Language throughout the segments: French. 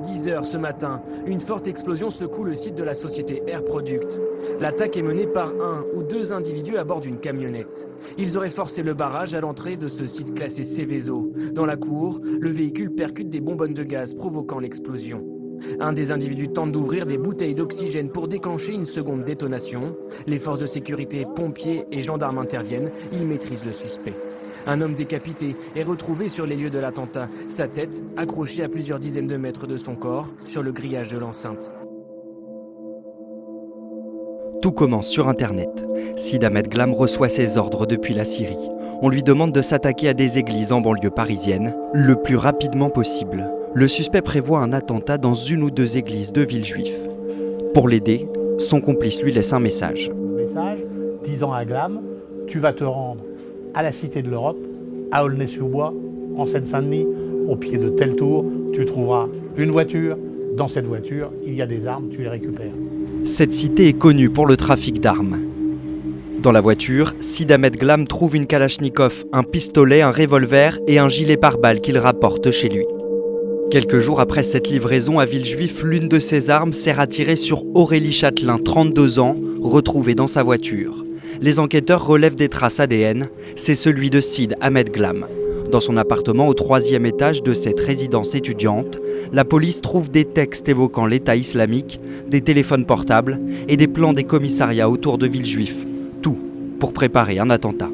10 h ce matin, une forte explosion secoue le site de la société Air Product. L'attaque est menée par un ou deux individus à bord d'une camionnette. Ils auraient forcé le barrage à l'entrée de ce site classé Seveso. Dans la cour, le véhicule percute des bonbonnes de gaz provoquant l'explosion. Un des individus tente d'ouvrir des bouteilles d'oxygène pour déclencher une seconde détonation. Les forces de sécurité, pompiers et gendarmes interviennent. Ils maîtrisent le suspect. Un homme décapité est retrouvé sur les lieux de l'attentat, sa tête accrochée à plusieurs dizaines de mètres de son corps sur le grillage de l'enceinte. Tout commence sur Internet. Sid Ahmed Glam reçoit ses ordres depuis la Syrie. On lui demande de s'attaquer à des églises en banlieue parisienne le plus rapidement possible. Le suspect prévoit un attentat dans une ou deux églises de Villejuif. Pour l'aider, son complice lui laisse un message. Le message disant à Glam, tu vas te rendre à la Cité de l'Europe, à Aulnay-sous-Bois, en Seine-Saint-Denis, au pied de telle tour, tu trouveras une voiture. Dans cette voiture, il y a des armes, tu les récupères. Cette cité est connue pour le trafic d'armes. Dans la voiture, Sid Ahmed Glam trouve une Kalachnikov, un pistolet, un revolver et un gilet pare-balles qu'il rapporte chez lui. Quelques jours après cette livraison à Villejuif, l'une de ses armes sert à tirer sur Aurélie Châtelain, 32 ans, retrouvée dans sa voiture. Les enquêteurs relèvent des traces ADN, c'est celui de Sid Ahmed Glam. Dans son appartement au 3e étage de cette résidence étudiante, la police trouve des textes évoquant l'État islamique, des téléphones portables et des plans des commissariats autour de Villejuif. Tout pour préparer un attentat.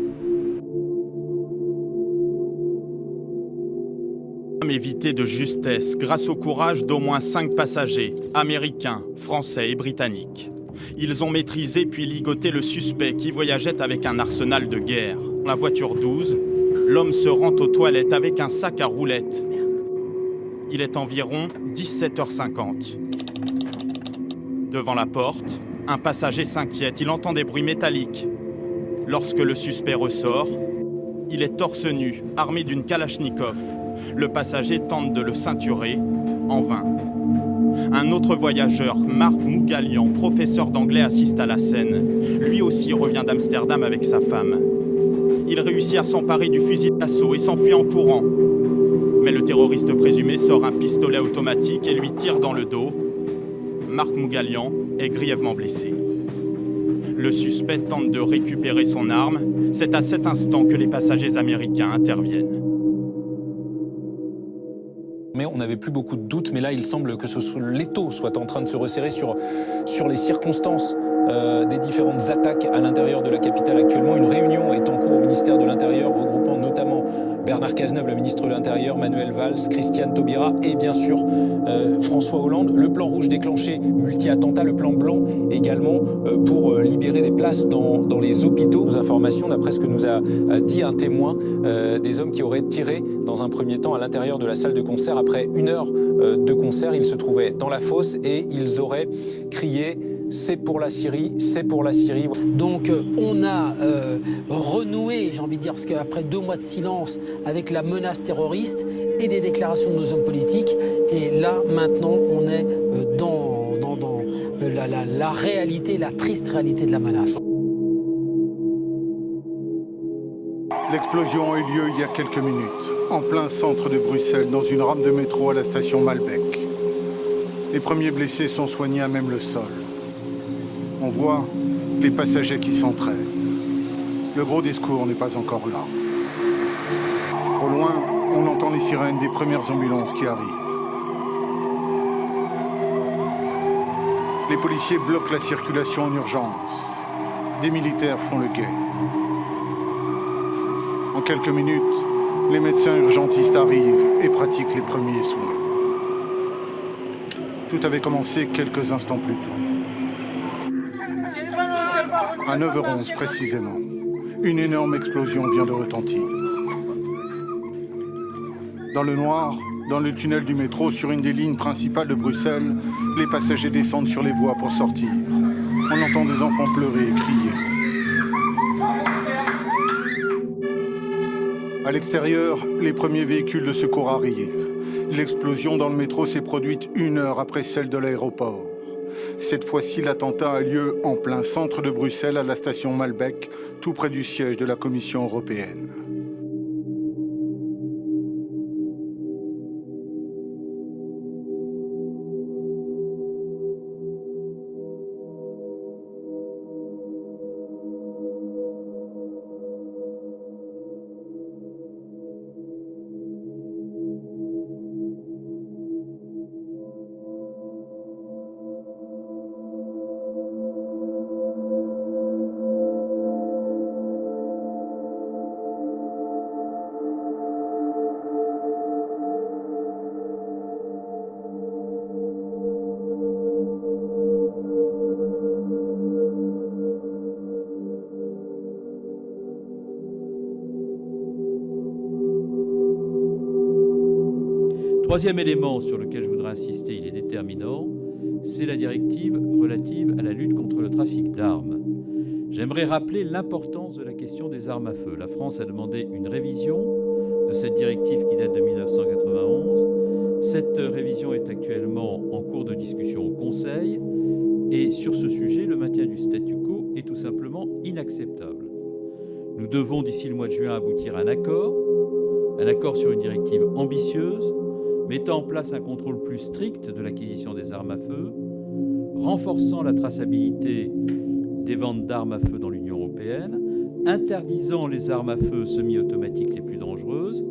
Évité de justesse grâce au courage d'au moins 5 passagers, américains, français et britanniques. Ils ont maîtrisé puis ligoté le suspect qui voyageait avec un arsenal de guerre. Dans la voiture 12, l'homme se rend aux toilettes avec un sac à roulettes. Il est environ 17h50. Devant la porte, un passager s'inquiète, il entend des bruits métalliques. Lorsque le suspect ressort, il est torse nu, armé d'une Kalachnikov. Le passager tente de le ceinturer, en vain. Un autre voyageur, Marc Mougalian, professeur d'anglais, assiste à la scène. Lui aussi revient d'Amsterdam avec sa femme. Il réussit à s'emparer du fusil d'assaut et s'enfuit en courant. Mais le terroriste présumé sort un pistolet automatique et lui tire dans le dos. Marc Mougalian est grièvement blessé. Le suspect tente de récupérer son arme. C'est à cet instant que les passagers américains interviennent. Mais on n'avait plus beaucoup de doutes, mais là il semble que l'étau soit en train de se resserrer sur les circonstances des différentes attaques à l'intérieur de la capitale actuellement. Une réunion est en cours au ministère de l'Intérieur, regroupant notamment Bernard Cazeneuve, le ministre de l'Intérieur, Manuel Valls, Christiane Taubira et bien sûr François Hollande. Le plan rouge déclenché, multi-attentat, le plan blanc également pour libérer des places dans les hôpitaux. Nos informations, d'après ce que nous a dit un témoin, des hommes qui auraient tiré dans un premier temps à l'intérieur de la salle de concert. Après 1 heure de concert, ils se trouvaient dans la fosse et ils auraient crié « C'est pour la Syrie, c'est pour la Syrie ». Donc on a renoué, j'ai envie de dire, parce qu'après 2 mois de silence avec la menace terroriste et des déclarations de nos hommes politiques, et là maintenant on est dans la réalité, la triste réalité de la menace. L'explosion a eu lieu il y a quelques minutes, en plein centre de Bruxelles, dans une rame de métro à la station Malbec. Les premiers blessés sont soignés à même le sol. On voit les passagers qui s'entraident. Le gros des secours n'est pas encore là. Au loin, on entend les sirènes des premières ambulances qui arrivent. Les policiers bloquent la circulation en urgence. Des militaires font le guet. En quelques minutes, les médecins urgentistes arrivent et pratiquent les premiers soins. Tout avait commencé quelques instants plus tôt. À 9h11 précisément, une énorme explosion vient de retentir. Dans le noir, dans le tunnel du métro, sur une des lignes principales de Bruxelles, les passagers descendent sur les voies pour sortir. On entend des enfants pleurer et crier. À l'extérieur, les premiers véhicules de secours arrivent. L'explosion dans le métro s'est produite 1 heure après celle de l'aéroport. Cette fois-ci, l'attentat a lieu en plein centre de Bruxelles, à la station Malbec, tout près du siège de la Commission européenne. Troisième élément sur lequel je voudrais insister, il est déterminant, c'est la directive relative à la lutte contre le trafic d'armes. J'aimerais rappeler l'importance de la question des armes à feu. La France a demandé une révision de cette directive qui date de 1991. Cette révision est actuellement en cours de discussion au Conseil et sur ce sujet, le maintien du statu quo est tout simplement inacceptable. Nous devons d'ici le mois de juin aboutir à un accord sur une directive ambitieuse, mettant en place un contrôle plus strict de l'acquisition des armes à feu, renforçant la traçabilité des ventes d'armes à feu dans l'Union européenne, interdisant les armes à feu semi-automatiques les plus dangereuses.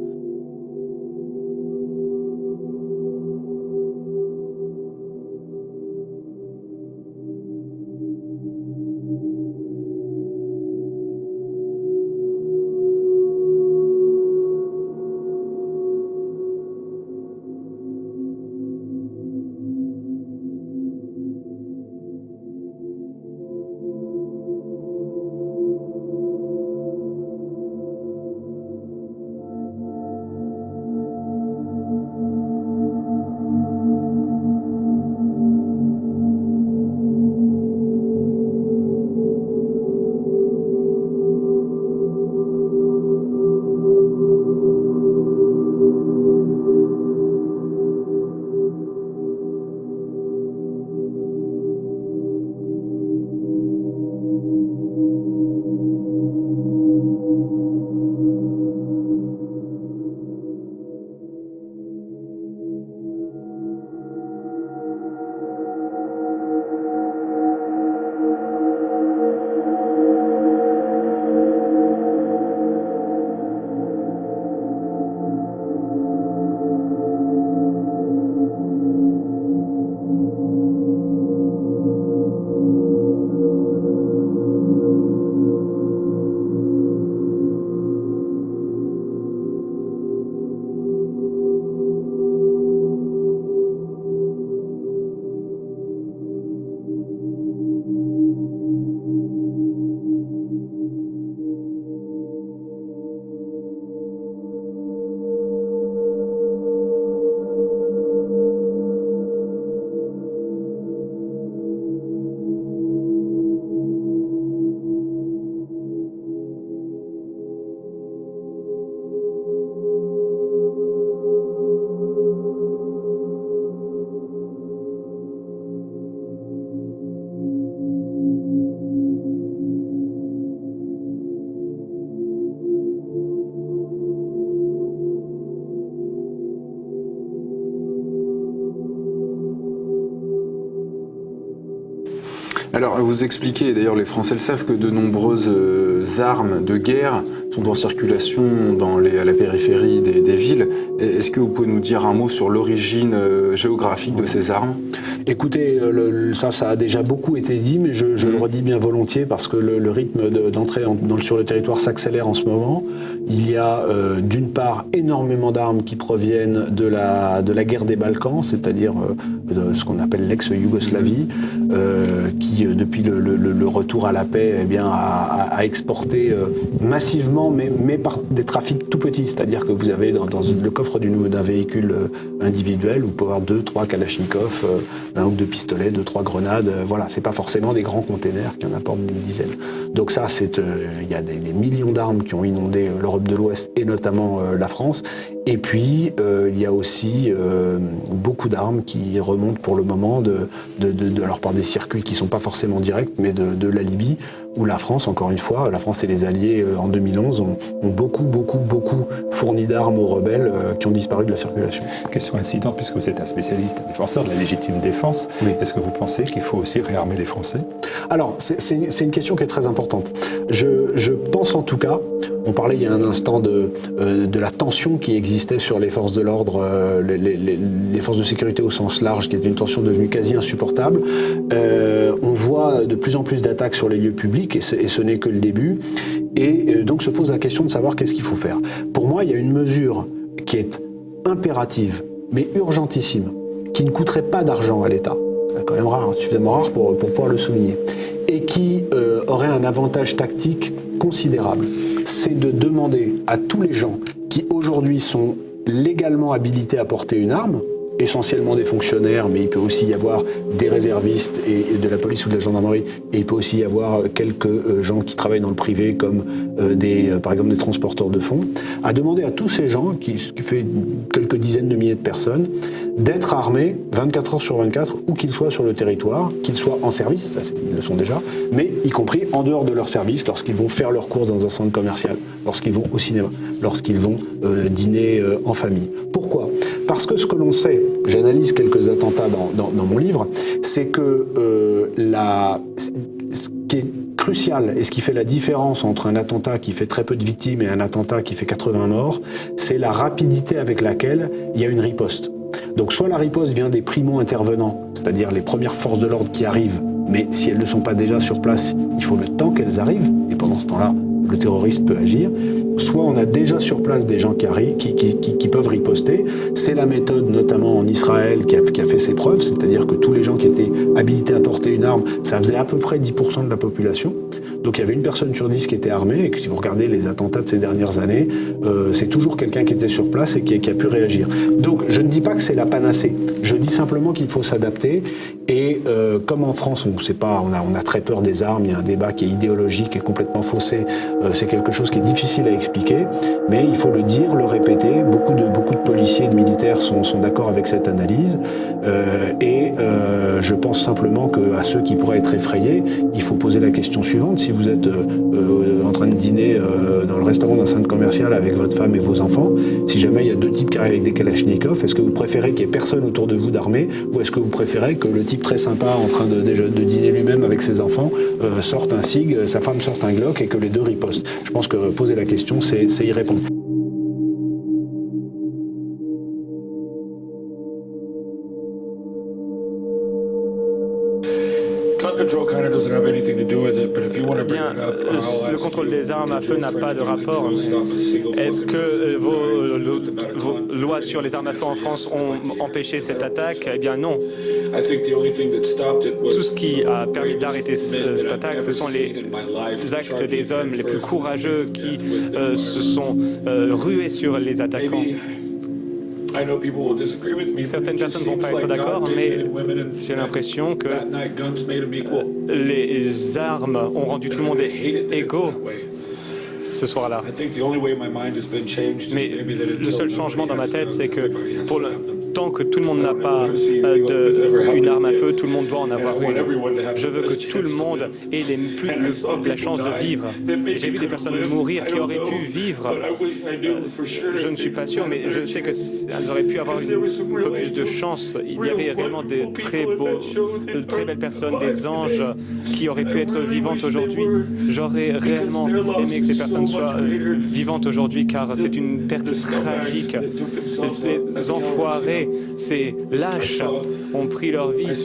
Alors, vous expliquez, d'ailleurs les Français le savent, que de nombreuses armes de guerre sont en circulation à la périphérie des villes. Est-ce que vous pouvez nous dire un mot sur l'origine géographique de ces armes ? Écoutez, ça a déjà beaucoup été dit, mais je le redis bien volontiers parce que le rythme d'entrée sur le territoire s'accélère en ce moment. Il y a d'une part énormément d'armes qui proviennent de la guerre des Balkans, c'est-à-dire de ce qu'on appelle l'ex-Yougoslavie, qui depuis le retour à la paix a exporté massivement, mais par des trafics tout petits, c'est-à-dire que vous avez dans le coffre d'un véhicule individuel, vous pouvez avoir 2-3 Kalachnikov, un ou deux pistolets, 2-3 grenades, voilà, c'est pas forcément des grands containers qui en apportent une dizaine. Donc ça, il y a des millions d'armes qui ont inondé l'Europe de l'Ouest et notamment la France. Et puis, il y a aussi beaucoup d'armes qui remontent pour le moment alors par des circuits qui sont pas forcément directs, mais de la Libye, où la France, encore une fois, la France et les Alliés en 2011 ont beaucoup fourni d'armes aux rebelles qui ont disparu de la circulation. Question incidente, puisque vous êtes un spécialiste, un défenseur de la légitime défense, oui. Est-ce que vous pensez qu'il faut aussi réarmer les Français ? Alors, c'est une question qui est très importante. Je pense en tout cas, on parlait il y a un instant de la tension qui existait sur les forces de l'ordre, les forces de sécurité au sens large, qui est une tension devenue quasi insupportable. On voit de plus en plus d'attaques sur les lieux publics, et ce n'est que le début. Et donc se pose la question de savoir qu'est-ce qu'il faut faire. Pour moi, il y a une mesure qui est impérative, mais urgentissime, qui ne coûterait pas d'argent à l'État. C'est quand même suffisamment rare pour pouvoir le souligner. Et qui aurait un avantage tactique considérable. C'est de demander à tous les gens qui aujourd'hui sont légalement habilités à porter une arme, essentiellement des fonctionnaires, mais il peut aussi y avoir des réservistes et de la police ou de la gendarmerie, et il peut aussi y avoir quelques gens qui travaillent dans le privé, comme par exemple des transporteurs de fonds, à demander à tous ces gens, qui fait quelques dizaines de milliers de personnes, d'être armés 24 heures sur 24, où qu'ils soient sur le territoire, qu'ils soient en service, ça ils le sont déjà, mais y compris en dehors de leur service, lorsqu'ils vont faire leurs courses dans un centre commercial, lorsqu'ils vont au cinéma, lorsqu'ils vont dîner en famille. Pourquoi ? Parce que ce que l'on sait, j'analyse quelques attentats dans mon livre, c'est que ce qui est crucial et ce qui fait la différence entre un attentat qui fait très peu de victimes et un attentat qui fait 80 morts, c'est la rapidité avec laquelle il y a une riposte. Donc soit la riposte vient des primo-intervenants, c'est-à-dire les premières forces de l'ordre qui arrivent, mais si elles ne sont pas déjà sur place, il faut le temps qu'elles arrivent, et pendant ce temps-là, le terroriste peut agir. Soit on a déjà sur place des gens qui arrivent, qui peuvent riposter. C'est la méthode, notamment en Israël, qui a fait ses preuves, c'est-à-dire que tous les gens qui étaient habilités à porter une arme, ça faisait à peu près 10% de la population. Donc il y avait une personne sur 10 qui était armée, et que si vous regardez les attentats de ces dernières années, c'est toujours quelqu'un qui était sur place et qui a pu réagir. Donc je ne dis pas que c'est la panacée, je dis simplement qu'il faut s'adapter, et comme en France, on a très peur des armes, il y a un débat qui est idéologique et complètement faussé, c'est quelque chose qui est difficile à expliquer, mais il faut le dire, le répéter, beaucoup de policiers et de militaires sont d'accord avec cette analyse, et je pense simplement qu'à ceux qui pourraient être effrayés, il faut poser la question suivante: si vous êtes en train de dîner dans le restaurant d'un centre commercial avec votre femme et vos enfants, si jamais il y a deux types qui arrivent avec des kalachnikovs, est-ce que vous préférez qu'il n'y ait personne autour de vous d'armé, ou est-ce que vous préférez que le type très sympa en train de dîner lui-même avec ses enfants sorte un SIG, sa femme sorte un Glock et que les deux ripostent? Je pense que poser la question, c'est y répondre. Le contrôle des armes à feu n'a pas de rapport. Est-ce que vos lois sur les armes à feu en France ont empêché cette attaque? Eh bien non. Tout ce qui a permis d'arrêter cette attaque, ce sont les actes des hommes les plus courageux qui se sont rués sur les attaquants. Certaines personnes ne vont pas être d'accord, mais j'ai l'impression que les armes ont rendu tout le monde égaux ce soir-là. Mais le seul changement dans ma tête, c'est que pour le temps que tout le monde n'a pas une arme à feu, tout le monde doit en avoir une. Je veux que tout le monde ait la chance de vivre. J'ai vu des personnes mourir qui auraient pu vivre. Je ne suis pas sûr, mais je sais qu'elles auraient pu avoir un peu plus de chance. Il y avait réellement de très belles personnes, des anges qui auraient pu être vivantes aujourd'hui. J'aurais réellement aimé que ces personnes soient vivantes aujourd'hui, car c'est une perte tragique. Ces enfoirés, ces lâches ont pris leur vie